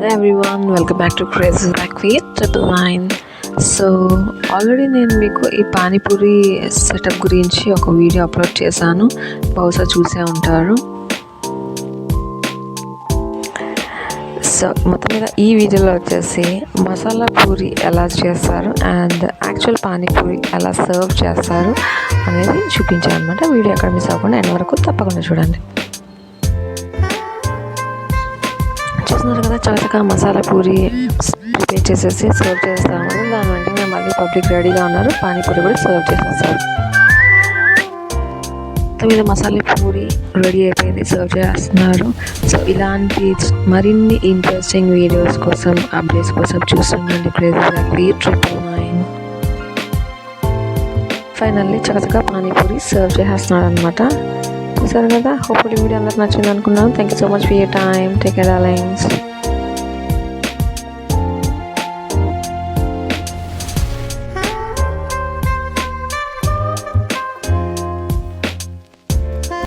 Hello everyone, welcome back to crazy back with triple nine. So already నేను మీకు ఈ panipuri setup గురించి ఒక వీడియో అప్లోడ్ చేశాను, బహుశా చూసే ఉంటారు. సో మొత్తం మీద ఈ వీడియోలో వచ్చేసి మసాలా పూరి ఎలా చేస్తారు అండ్ యాక్చువల్ పానీపూరి ఎలా సర్వ్ చేస్తారు అనేది చూపించాను అనమాట. వీడియో ఎక్కడ మిస్ అవ్వకుండా ఎండ్ వరకు తప్పకుండా చూడండి. చూస్తున్నారు కదా, చక్కగా మసాలా పూరి ప్రిపేర్ చేసేసి సర్వ్ చేస్తాము. దాని వెంటనే మళ్ళీ పబ్లిక్ రెడీగా ఉన్నారు, పానీపూరి కూడా సర్వ్ చేసేస్తారు. మీద మసాలా పూరి రెడీ అయిపోయింది, సర్వ్ చేస్తున్నారు. సో ఇలాంటి మరిన్ని ఇంట్రెస్టింగ్ వీడియోస్ కోసం, అప్డేట్స్ కోసం చూస్తుండండి crazy back with triple nine. Finally చక్కగా పానీపూరి సర్వ్ చేసేస్తున్నాడు అనమాట. చూసారు కదా, హోప్ఫుల్లీ వీడియో అందరికి నచ్చింది అనుకున్నాను. Thank you so much for your time. Take care darlings.